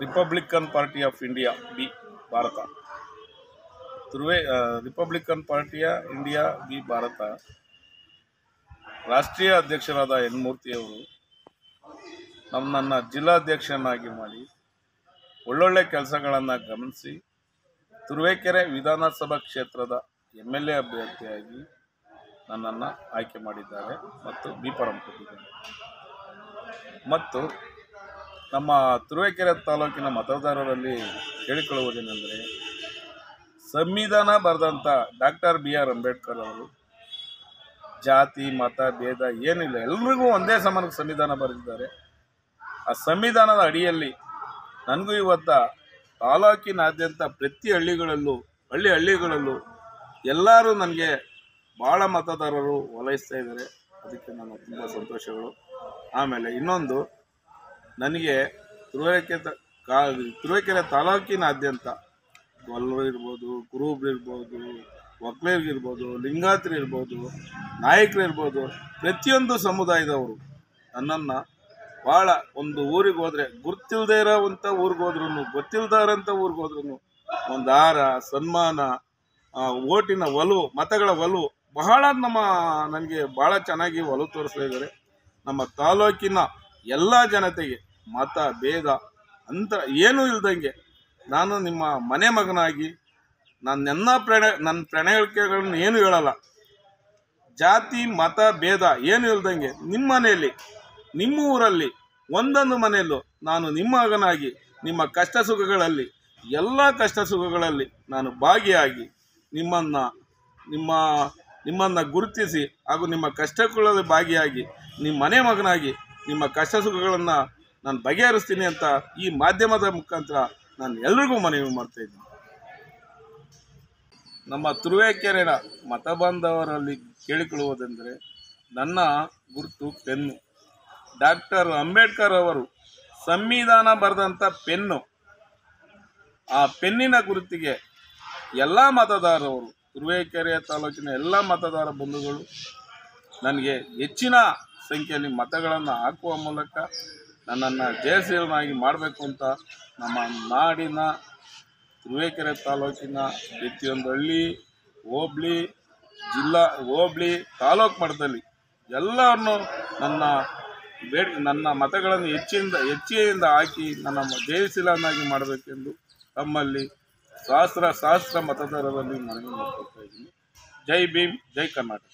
Republican party of India B Bharat. Republican ಪಾರ್ಟಿಯ India B Bharat ರಾಷ್ಟ್ರೀಯ ಅಧ್ಯಕ್ಷರಾದ ಎನ್ ಮೂರ್ತಿಯವರು ನನ್ನನ್ನು ಜಿಲ್ಲಾಧ್ಯಕ್ಷನಾಗಿ ಮಾಡಿ ಒಳ್ಳೊಳ್ಳೆ ಕೆಲಸಗಳನ್ನು ಗಮನಿಸಿ ತುರುವೇಕೆರೆ ವಿಧಾನಸಭಾ ಕ್ಷೇತ್ರದ MLA ಅಭ್ಯರ್ಥಿಯಾಗಿ ನನ್ನನ್ನು ಆಯ್ಕೆ ಮಾಡಿದ್ದಾರೆ ಮತ್ತು ಬಿ ಫಾರಂ ಕೊಟ್ಟಿದ್ದಾರೆ. ಮತ್ತು ನಮ್ಮ ತುರುವೇಕೆರೆ ತಾಲೂಕಿನ ಮತದಾರರಲ್ಲಿ ಕೇಳಿಕೊಳ್ಳುವುದೇನೆಂದರೆ, ಸಂವಿಧಾನ ಬರೆದಂಥ ಡಾಕ್ಟರ್ BR ಅಂಬೇಡ್ಕರ್ ಅವರು ಜಾತಿ ಮತ ಭೇದ ಏನಿಲ್ಲ, ಎಲ್ರಿಗೂ ಒಂದೇ ಸಮಾನ ಸಂವಿಧಾನ ಬರೆದಿದ್ದಾರೆ. ಆ ಸಂವಿಧಾನದ ಅಡಿಯಲ್ಲಿ ನನಗೂ ಇವತ್ತು ತಾಲೂಕಿನಾದ್ಯಂತ ಪ್ರತಿ ಹಳ್ಳಿಗಳಲ್ಲೂ ಎಲ್ಲರೂ ನನಗೆ ಭಾಳ ಮತದಾರರು ಓಲೈಸ್ತಾ ಇದ್ದಾರೆ. ಅದಕ್ಕೆ ನಾನು ತುಂಬ ಸಂತೋಷಗಳು. ಆಮೇಲೆ ಇನ್ನೊಂದು, ನನಗೆ ತುರುವೇಕೆರೆ ತಾಲೂಕಿನಾದ್ಯಂತ ಗೊಲ್ಲರು ಇರ್ಬೋದು, ಕುರುಬ್ರು ಇರ್ಬೋದು, ಒಕ್ಕಲಿಗರಿರ್ಬೋದು, ಲಿಂಗಾಯತರು ಇರ್ಬೋದು, ನಾಯಕರು ಇರ್ಬೋದು, ಪ್ರತಿಯೊಂದು ಸಮುದಾಯದವರು ನನ್ನನ್ನು ಭಾಳ ಒಂದು ಊರಿಗೆ ಹೋದರೆ ಗುರ್ತಿಲ್ದೇ ಇರೋವಂಥ ಊರಿಗೆ ಹೋದ್ರೂ, ಗೊತ್ತಿಲ್ದಾರಂಥ ಊರಿಗೆ ಹೋದ್ರೂ ಒಂದು ಹಾರ, ಸನ್ಮಾನ, ಓಟಿನ ಒಲವು, ಮತಗಳ ಒಲವು ಬಹಳ ನನಗೆ ಭಾಳ ಚೆನ್ನಾಗಿ ಒಲವು ತೋರಿಸ್ತಾ ಇದ್ದಾರೆ. ನಮ್ಮ ತಾಲೂಕಿನ ಎಲ್ಲ ಜನತೆಗೆ ಮತ ಭೇದ ಅಂತ ಏನೂ ಇಲ್ದಂಗೆ ನಾನು ನಿಮ್ಮ ಮನೆ ಮಗನಾಗಿ ನನ್ನ ಪ್ರಣಾಳಿಕೆಗಳನ್ನು ಏನು ಹೇಳಲ್ಲ. ಜಾತಿ ಮತ ಭೇದ ಏನು ಇಲ್ದಂಗೆ ನಿಮ್ಮ ಮನೆಯಲ್ಲಿ, ನಿಮ್ಮ ಊರಲ್ಲಿ, ಒಂದೊಂದು ಮನೆಯಲ್ಲೂ ನಾನು ನಿಮ್ಮ ಮಗನಾಗಿ ನಿಮ್ಮ ಕಷ್ಟ ಸುಖಗಳಲ್ಲಿ, ಎಲ್ಲ ಕಷ್ಟ ಸುಖಗಳಲ್ಲಿ ನಾನು ಭಾಗಿಯಾಗಿ ನಿಮ್ಮನ್ನು ಗುರುತಿಸಿ ಹಾಗೂ ನಿಮ್ಮ ಕಷ್ಟಗಳಲ್ಲಿ ಭಾಗಿಯಾಗಿ ನಿಮ್ಮ ಮನೆ ಮಗನಾಗಿ ನಿಮ್ಮ ಕಷ್ಟ ಸುಖಗಳನ್ನು ನಾನು ಬಗೆಹರಿಸ್ತೀನಿ ಅಂತ ಈ ಮಾಧ್ಯಮದ ಮುಖಾಂತರ ನಾನು ಎಲ್ರಿಗೂ ಮನವಿ ಮಾಡ್ತಾ ಇದ್ದೀನಿ. ನಮ್ಮ ತುರುವೇಕೆರೆಯ ಮತ ಬಾಂಧವರಲ್ಲಿ ಕೇಳಿಕೊಳ್ಳುವುದೆಂದರೆ, ನನ್ನ ಗುರುತು ಪೆನ್ನು. ಡಾಕ್ಟರ್ ಅಂಬೇಡ್ಕರ್ ಅವರು ಸಂವಿಧಾನ ಬರೆದಂಥ ಪೆನ್ನು. ಆ ಪೆನ್ನಿನ ಗುರುತಿಗೆ ಎಲ್ಲ ಮತದಾರರು, ತುರುವೇಕೆರೆ ತಾಲೂಕಿನ ಎಲ್ಲ ಮತದಾರ ಬಂಧುಗಳು ನನಗೆ ಹೆಚ್ಚಿನ ಸಂಖ್ಯೆಯಲ್ಲಿ ಮತಗಳನ್ನು ಹಾಕುವ ಮೂಲಕ ನನ್ನನ್ನು ಜಯಶೀಲನಾಗಿ ಮಾಡಬೇಕು ಅಂತ ನಮ್ಮ ನಾಡಿನ ತುರುವೇಕೆರೆ ತಾಲೂಕಿನ ಪ್ರತಿಯೊಂದು ಹಳ್ಳಿ, ಹೋಬಳಿ, ತಾಲೂಕು ಮಟ್ಟದಲ್ಲಿ ಎಲ್ಲರನ್ನೂ ನನ್ನ ಮತಗಳನ್ನು ಹೆಚ್ಚಿನಿಂದ ಹಾಕಿ ನನ್ನ ಜಯಶೀಲನಾಗಿ ಮಾಡಬೇಕೆಂದು ತಮ್ಮಲ್ಲಿ ಸಹಸ್ರ ಮತದಾರರಲ್ಲಿ ಮನವಿ ಮಾಡ್ಕೊಳ್ತಾ ಇದ್ದೀನಿ. ಜೈ ಭೀಮ್, ಜೈ ಕರ್ನಾಟಕ.